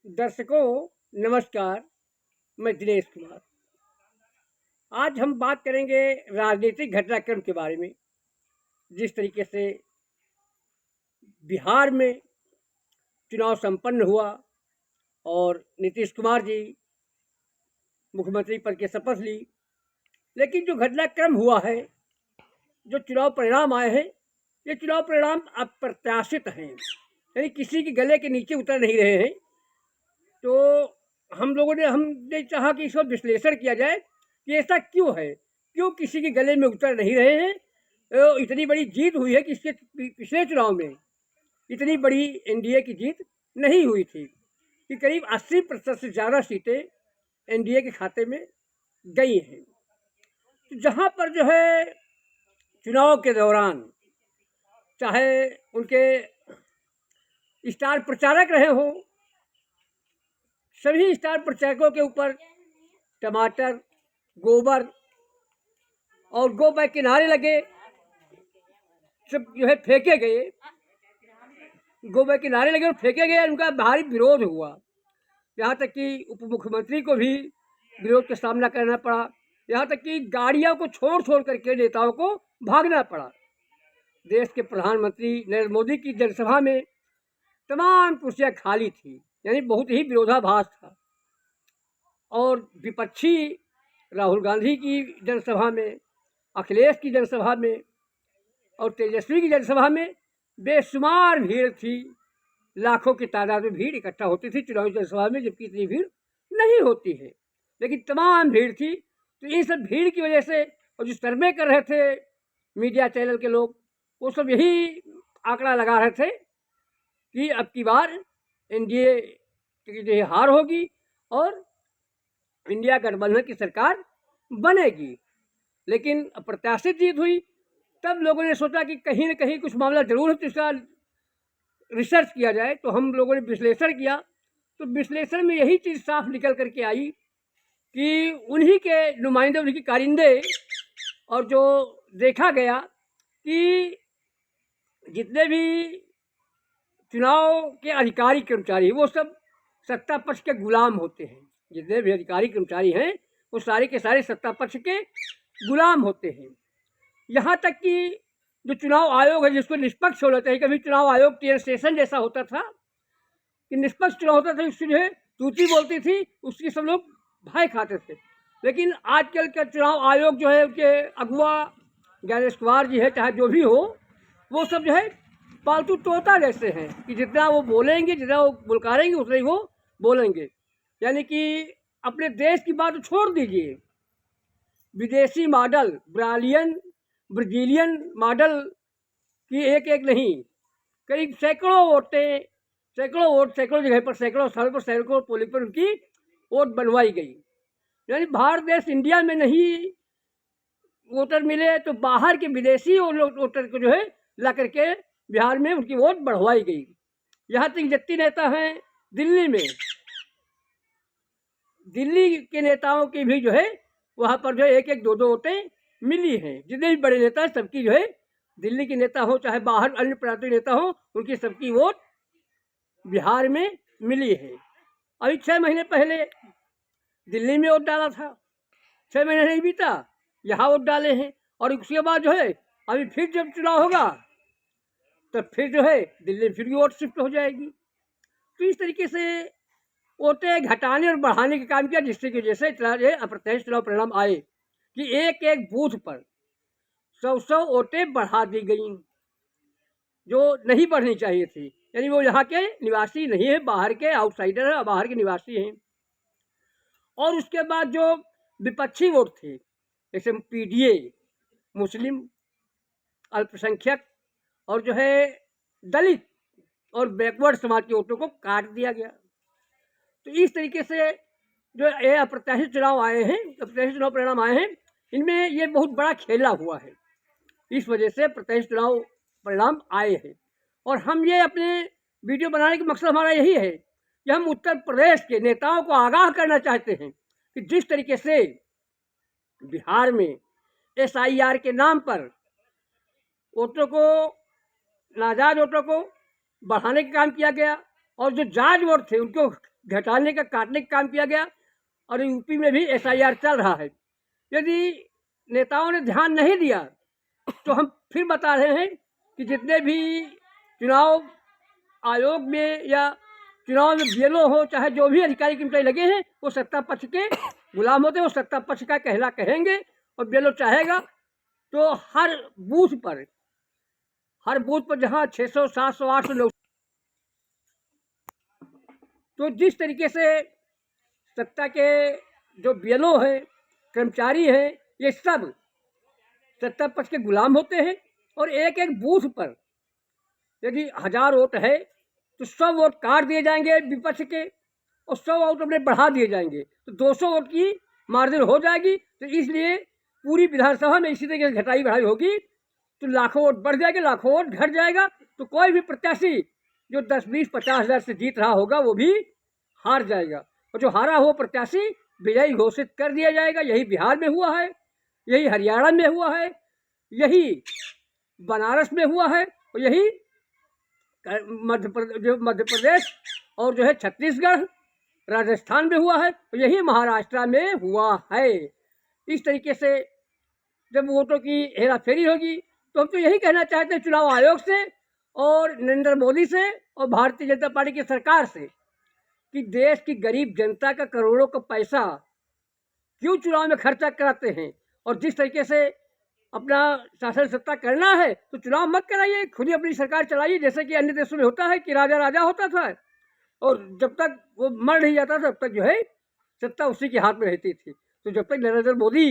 दर्शकों नमस्कार। मैं दिनेश कुमार। आज हम बात करेंगे राजनीतिक घटनाक्रम के बारे में। जिस तरीके से बिहार में चुनाव संपन्न हुआ और नीतीश कुमार जी मुख्यमंत्री पद की शपथ ली, लेकिन जो घटनाक्रम हुआ है, जो चुनाव परिणाम आए हैं, ये चुनाव परिणाम अप्रत्याशित हैं, यानी किसी के गले के नीचे उतर नहीं रहे हैं। तो हमने चाहा कि इसका विश्लेषण किया जाए कि ऐसा क्यों है, क्यों किसी के गले में उतर नहीं रहे हैं। इतनी बड़ी जीत हुई है कि इसके पिछले चुनाव में इतनी बड़ी एनडीए की जीत नहीं हुई थी कि करीब 80% से ज़्यादा सीटें एनडीए के खाते में गई हैं। तो जहाँ पर जो है चुनाव के दौरान चाहे उनके स्टार प्रचारक रहे हों, सभी स्टार प्रचारकों के ऊपर टमाटर, गोबर और गो बैक के नारे लगे, सब जो है फेंके गए, गो बैक के नारे लगे और फेंके गए। उनका भारी विरोध हुआ, यहाँ तक कि उप मुख्यमंत्री को भी विरोध का सामना करना पड़ा, यहाँ तक कि गाड़ियों को छोड़ छोड़ करके नेताओं को भागना पड़ा। देश के प्रधानमंत्री नरेंद्र मोदी की जनसभा में तमाम कुर्सियाँ खाली थी, यानी बहुत ही विरोधाभास था। और विपक्षी राहुल गांधी की जनसभा में, अखिलेश की जनसभा में और तेजस्वी की जनसभा में बेशुमार भीड़ थी। लाखों की तादाद में भीड़ इकट्ठा होती थी चुनावी जनसभा में, जबकि इतनी भीड़ नहीं होती है, लेकिन तमाम भीड़ थी। तो इन सब भीड़ की वजह से, और जो सर्वे कर रहे थे मीडिया चैनल के लोग, वो सब यही आंकड़ा लगा रहे थे कि अब की बार एनडीए की जो हार होगी और इंडिया गठबंधन की सरकार बनेगी। लेकिन अप्रत्याशित जीत हुई। तब लोगों ने सोचा कि कहीं ना कहीं कुछ मामला जरूर है, तो इसका रिसर्च किया जाए। तो हम लोगों ने विश्लेषण किया, तो विश्लेषण में यही चीज़ साफ निकल करके आई कि उन्हीं के नुमाइंदे, उन्हीं के कारिंदे, और जो देखा गया कि जितने भी चुनाव के अधिकारी कर्मचारी, वो सब सत्ता पक्ष के गुलाम होते हैं। जितने भी अधिकारी कर्मचारी हैं, वो सारे के सारे सत्ता पक्ष के गुलाम होते हैं। यहाँ तक कि जो चुनाव आयोग है, जिसको निष्पक्ष होना चाहिए, कभी चुनाव आयोग टीएन स्टेशन जैसा होता था कि निष्पक्ष चुनाव होता था, उसकी जो है तूती बोलती थी, उसकी सब लोग भय खाते थे। लेकिन आजकल का चुनाव आयोग जो है, उनके अगुआ ज्ञानेश कुमार जी है, चाहे जो भी हो, वो सब जो है पालतू तोता जैसे हैं कि जितना वो बोलेंगे, जितना वो बुलकारेंगे, उतना ही वो बोलेंगे। यानी कि अपने देश की बात छोड़ दीजिए, विदेशी मॉडल, ब्राजीलियन मॉडल की एक एक नहीं, करीब सैकड़ों वोट, सैकड़ों जगह पर, सैकड़ों स्थान पर, सैकड़ों पोलिंग पर उनकी वोट बनवाई गई। यानी भारत देश, इंडिया में नहीं वोटर मिले तो बाहर के विदेशी वोटर को जो है ला करके बिहार में उनकी वोट बढ़वाई गई। यहाँ तक जितने नेता हैं दिल्ली में, दिल्ली के नेताओं की भी जो है वहाँ पर जो है एक एक दो दो वोटें मिली हैं। जितने भी बड़े नेता हैं, सबकी जो है, दिल्ली के नेता हो चाहे बाहर अन्य प्रांतीय नेता हो, उनकी सबकी वोट बिहार में मिली है। अभी 6 महीने पहले दिल्ली में वोट डाला था, 6 महीने नहीं बीता, यहाँ वोट डाले हैं। और उसके बाद जो है अभी फिर जब चुनाव होगा तो फिर जो है दिल्ली फिर भी वोट शिफ्ट हो जाएगी। तो इस तरीके से वोटें घटाने और बढ़ाने का काम किया, जिससे की वजह से अप्रत्याशित चुनाव परिणाम आए कि एक एक बूथ पर 100 वोटें बढ़ा दी गई, जो नहीं बढ़नी चाहिए थी। यानी वो यहाँ के निवासी नहीं है, बाहर के आउटसाइडर है, बाहर के निवासी हैं। और उसके बाद जो विपक्षी वोट थे, जैसे पीडीए, मुस्लिम, अल्पसंख्यक और जो है दलित और बैकवर्ड समाज के वोटों को काट दिया गया। तो इस तरीके से जो ये अप्रत्याशित चुनाव आए हैं, अप्रत्याशित चुनाव परिणाम आए हैं, इनमें ये बहुत बड़ा खेला हुआ है। इस वजह से प्रत्याशित चुनाव परिणाम आए हैं। और हम ये अपने वीडियो बनाने का मकसद हमारा यही है कि हम उत्तर प्रदेश के नेताओं को आगाह करना चाहते हैं कि जिस तरीके से बिहार में एसआईआर के नाम पर वोटों को, नाजायज वोटों को बढ़ाने का काम किया गया, और जो जायज वोट थे उनको घटाने का, काटने का काम किया गया और यूपी में भी SIR चल रहा है। यदि नेताओं ने ध्यान नहीं दिया तो हम फिर बता रहे हैं कि जितने भी चुनाव आयोग में या चुनाव में BLO हो, चाहे जो भी अधिकारी कर्मचारी लगे हैं, वो सत्ता पक्ष के गुलाम होते हैं, वो सत्ता पक्ष का कहला कहेंगे। और BLO चाहेगा तो हर बूथ पर जहाँ 600, 700, 800 लोग, तो जिस तरीके से सत्ता के जो BLO हैं, कर्मचारी हैं, ये सब सत्ता पक्ष के गुलाम होते हैं। और एक एक बूथ पर यदि 1000 वोट है तो 100 वोट काट दिए जाएंगे विपक्ष के और 100 वोट अपने बढ़ा दिए जाएंगे, तो 200 वोट की मार्जिन हो जाएगी। तो इसलिए पूरी विधानसभा में इसी तरीके से घटाई बढ़ाई होगी तो लाखों वोट बढ़ जाएंगे, लाखों वोट घट जाएगा। तो कोई भी प्रत्याशी जो 10, 20, 50 हज़ार से जीत रहा होगा वो भी हार जाएगा और जो हारा हुआ प्रत्याशी विजयी घोषित कर दिया जाएगा। यही बिहार में हुआ है, यही हरियाणा में हुआ है, यही बनारस में हुआ है और यही मध्य प्रदेश और जो है छत्तीसगढ़, राजस्थान में हुआ है और यही महाराष्ट्र में हुआ है। इस तरीके से जब वोटों की हेराफेरी होगी तो हम तो यही कहना चाहते हैं चुनाव आयोग से और नरेंद्र मोदी से और भारतीय जनता पार्टी की सरकार से कि देश की गरीब जनता का करोड़ों का पैसा क्यों चुनाव में खर्चा कराते हैं। और जिस तरीके से अपना शासन सत्ता करना है तो चुनाव मत कराइए, खुद ही अपनी सरकार चलाइए, जैसे कि अन्य देशों में होता है कि राजा राजा होता था और जब तक वो मर नहीं जाता तब तक जो है सत्ता उसी के हाथ में रहती थी। तो जब तक नरेंद्र मोदी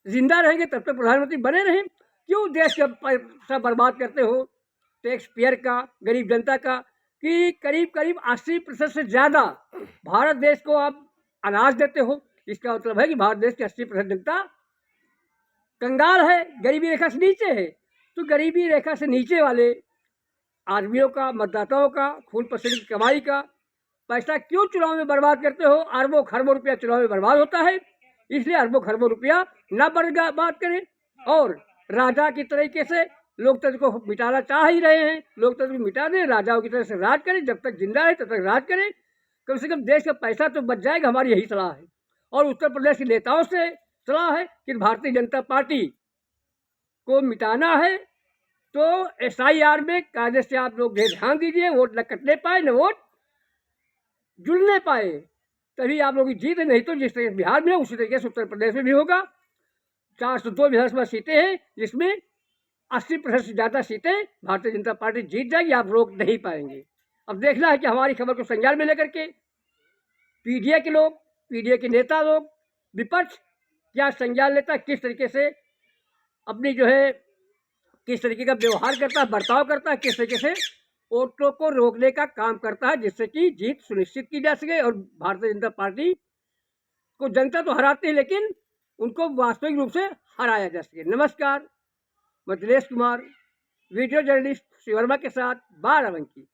जिंदा रहेंगे तब तक प्रधानमंत्री बने रहें। क्यों देश का पैसा बर्बाद करते हो टैक्स पेयर का, गरीब जनता का, कि करीब करीब 80% से ज़्यादा भारत देश को आप अनाज देते हो। इसका मतलब है कि भारत देश की 80% जनता कंगाल है, गरीबी रेखा से नीचे है। तो गरीबी रेखा से नीचे वाले आदमियों का, मतदाताओं का, खून पसीने की कमाई का पैसा क्यों चुनाव में बर्बाद करते हो। अरबों खरबों रुपया चुनाव में बर्बाद होता है, इसलिए अरबों खरबों रुपया ना बर्बाद करें। और राजा की तरीके से लोकतंत्र को मिटाना चाह ही रहे हैं, लोकतंत्र को मिटा दें, राजाओं की तरह से राज करें, जब तक जिंदा है तब तक राज करें, कम से कम देश का पैसा तो बच जाएगा। हमारी यही सलाह है। और उत्तर प्रदेश के नेताओं से सलाह है कि भारतीय जनता पार्टी को मिटाना है तो SIR में कायदे से आप लोग ध्यान दीजिए, वोट न कटने पाए, न वोट जुड़ने पाए, तभी आप लोग की जीत है। नहीं तो जिस तरीके बिहार में है उसी तरीके से उत्तर प्रदेश में भी होगा। 402 विधानसभा सीटें हैं जिसमें 80% से ज़्यादा सीटें भारतीय जनता पार्टी जीत जाएगी, आप रोक नहीं पाएंगे। अब देखना है कि हमारी खबर को संज्ञान में लेकर के PDA के लोग, PDA के नेता लोग, विपक्ष क्या संज्ञान लेता है, किस तरीके से अपनी जो है किस तरीके का व्यवहार करता है, बर्ताव करता है, किस तरीके से वोटों को रोकने का काम करता है जिससे कि जीत सुनिश्चित की जा सके और भारतीय जनता पार्टी को जनता तो हराती है लेकिन उनको वास्तविक रूप से हराया जा सके। नमस्कार, मैं दिनेश कुमार, वीडियो जर्नलिस्ट श्री वर्मा के साथ बाराबंकी।